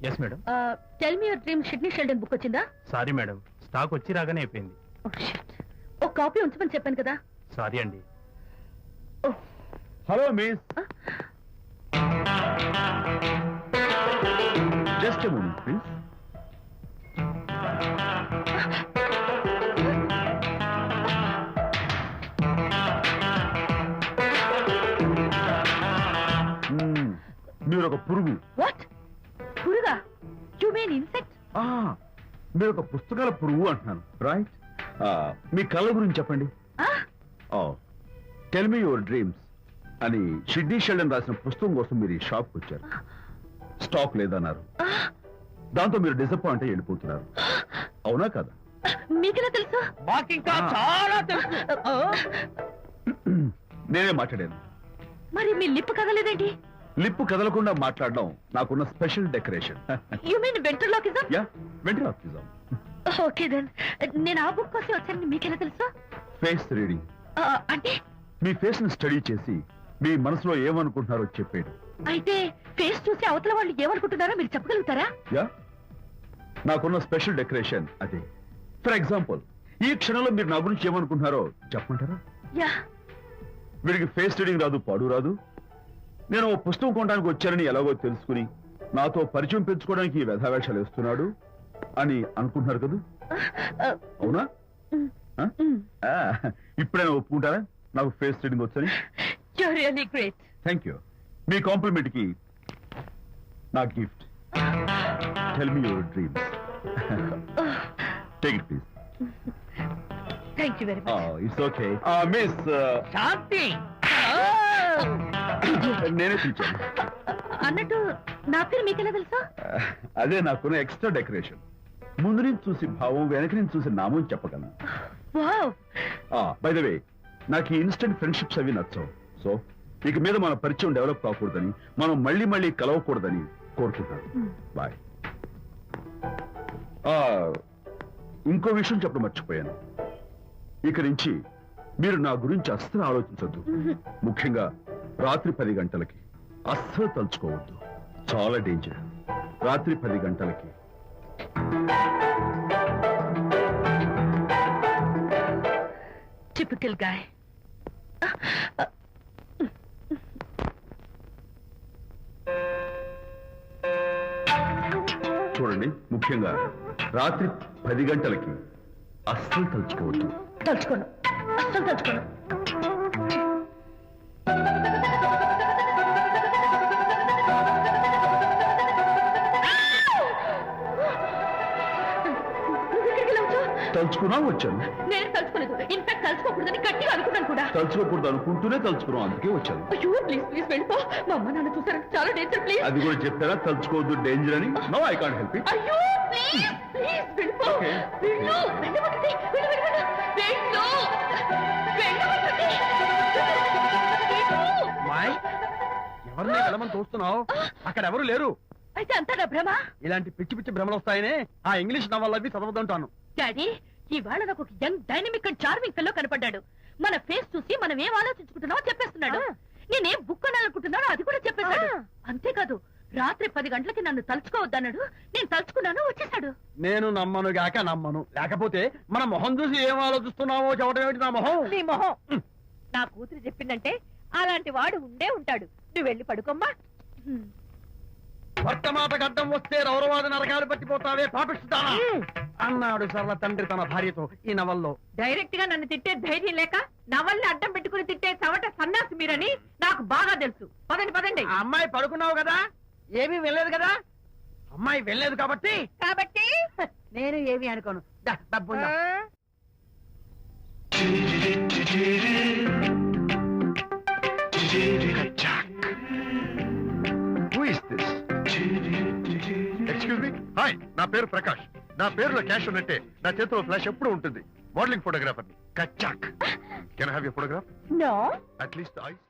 Yes madam. Tell me your dream Sidney Sheldon book వచ్చిందా? Sorry madam, stock వచ్చి రాగానే అయిపోయింది. ఒక కాపీ ఉంచమని చెప్పాను కదా. సారీ అండి. Hello miss, just a moment please. మీరు ఒక పురుగు. వాట్? పురుగా? You mean insect? మీరు ఒక పుస్తకాల పురుగు అంటున్నాను, రైట్? మీ కళ గురించి చెప్పండి. టెల్ మీ యువర్ డ్రీమ్స్ అని షిడ్నీ షెల్డన్ రాసిన పుస్తకం కోసం మీరు ఈ షాప్కి వచ్చారు. స్టాక్ లేదన్నారు. దాంతో మీరు డిసప్పాయింట్ అయ్యి వెళ్ళిపోతున్నారు, అవునా కదా? మీకెలా తెలుసు? మాకింకా చాలా తెలుసు. నేనే మాట్లాడాను. మరి మీ లిప్ కదలేదేంటి? లిప్పు కదలకుండా మాట్లాడడం నాకున్న special decoration. You mean ventriloquism? Yeah, ventriloquism. Okay then. నేను ఆ బుక్ కోసం వచ్చానని మీకెలా తెలుసు? ఫేస్ రీడింగ్ అంటే మీ ఫేస్ ని స్టడీ చేసి మీ మనసులో ఏమనుకుంటున్నారో చెప్పేయడం. అయితే ఫేస్ చూసి అవతల వాళ్ళు ఏమనుకుంటున్నారో మీరు చెప్పగలుగుతారా? యా, నాకున్న స్పెషల్ డెకరేషన్ అదే. ఫర్ ఎగ్జాంపుల్, ఈ క్షణంలో మీరు నా గురించి ఏమనుకుంటున్నారో చెప్పమంటారా? యా. వీడికి ఫేస్ రీడింగ్ రాదు, పాడు రాదు. నేను ఓ పుస్తకం కొనడానికి వచ్చానని ఎలాగో తెలుసుకుని నాతో పరిచయం పెంచుకోవడానికి ఈ వ్యధావేషాలు వేస్తున్నాడు అని అనుకుంటున్నారు కదా, అవునా? ఇప్పుడైనా ఒప్పుకుంటారా నాకు ఫేస్ రీడింగ్ వచ్చని? You're really great. Thank you. మీ కాంప్లిమెంట్ కి నా gift. Tell me your dreams. Take it please. Thank you very much. It's okay. Miss Shanti, నేనే పిలిచాను. అన్నట్టు నా పేరు మీకెలా తెలుసా? అదే నాకున్న ఎక్స్ట్రా డెకరేషన్. ముందు నుంచి చూసి భావం, వెనక నుంచి చూసి నామం చెప్పగలను. వావ్. బై ద వే, నాకు ఈ ఇన్స్టెంట్ ఫ్రెండ్షిప్స్ అవి నచ్చవు. సో ఇక మీద మన పరిచయం డెవలప్ కాకూడదని, మనం మళ్ళీ మళ్ళీ కలవకూడదని కోరుకుంటాను. బాయ్. ఇంకో విషయం చెప్పడం మర్చిపోయాను. ఇక నుంచి మీరు నా గురించి అస్సలు ఆలోచించొద్దు. ముఖ్యంగా రాత్రి 10 గంటలకి అస్సలు తలుచుకోవద్దు. చాలా డేంజర్. రాత్రి 10 గంటలకి. Typical guy. చూడండి, ముఖ్యంగా రాత్రి 10 గంటలకి అస్సలు తలుచుకోవద్దు. తలుచుకోను, అస్సలు తలుచుకోను. తలుచుకున్నా వచ్చాను. నేను తలుచుకోలేదు. ఇన్ఫాక్ట్ తలుచుకోకూడదని గట్టిగా అనుకున్నాను కూడా. తలుచుకోకూడదు అనుకుంటూనే తలుచుకున్నాం, అందుకే వచ్చాను. అయ్యో ప్లీజ్ ప్లీజ్ వెళ్ళిపో. మా అమ్మ నాన్న చూసారంటే చాలా డేంజర్. ప్లీజ్. అది కూడా చెప్పారా తలుచుకోవద్దు డేంజర్ అని? No, I can't help it. అయ్యో ప్లీజ్ ప్లీజ్ వెళ్ళిపో. Okay. వెళ్ళు, వెళ్ళమంటుంది. వెళ్ళు, వెళ్ళు, వెళ్ళు. వెళ్ళు. వెళ్ళమంటుంది. వెళ్ళు. మాయ్, ఎవరిని వెళ్ళమని చూస్తున్నావు? అక్కడ ఎవరు లేరు. అయితే అంతా నా భ్రమ. ఇలాంటి పిచ్చి పిచ్చి భ్రమలు వస్తాయనే ఆ ఇంగ్లీష్ నవల్ అవి చదవదంటాను. డాడీ, ఇవాళ నాకు ఒక young dynamic and charming fellow కనపడ్డాడు. మన ఫేస్ చూసి మనం ఏం ఆలోచించుకుంటున్నామో చెప్పేస్తున్నాడు. నేనేం బుక్ అనాలనుకుంటున్నానో అది కూడా చెప్పేశాడు. అంతేకాదు, రాత్రి 10 గంటలకి నన్ను తలుచుకోవద్దన్నాడు. నేను తలుచుకున్నాను, వచ్చేసాడు. నేను నమ్మను గాక నమ్మను. లేకపోతే మన మొహం చూసి ఏం ఆలోచిస్తున్నావో చెప్పడం ఏమిటి? నా మొహం నీ మొహం. నా కూతురు చెప్పిందంటే అలాంటి వాడు ఉండే ఉంటాడు. నువ్వు వెళ్ళి పడుకోమ్మా. భర్త మాట గడ్డం వస్తే రౌరవాద నరకాలు పట్టిపోతావే పాపిస్తానా అన్నాడు సరళ తండ్రి తన భార్యతో ఈ నవల్లో. డైరెక్ట్ గా నన్ను తిట్టే ధైర్యం లేక నా వల్ల అడ్డం పెట్టుకుని తిట్టే చవట సన్నాసి మీరని నాకు బాగా తెలుసు. పదండి పదండి. ఆ అమ్మాయి పడుకున్నావు కదా, ఏమీ వెళ్ళలేదు కదా. అమ్మాయి వెళ్ళలేదు కాబట్టి కాబట్టి నేను ఏమీ అనుకోను. దా, డబ్బు ఉందా? Who is this? Excuse me. Hi, నా పేరు ప్రకాష్. నా పేరులో క్యాష్ ఉన్నట్టే నా చేతిలో ఫ్లాష్ ఎప్పుడు ఉంటుంది. మోడలింగ్ ఫోటోగ్రాఫర్ ని. కచ్చాక్. Can I have your photograph? No. At least ice.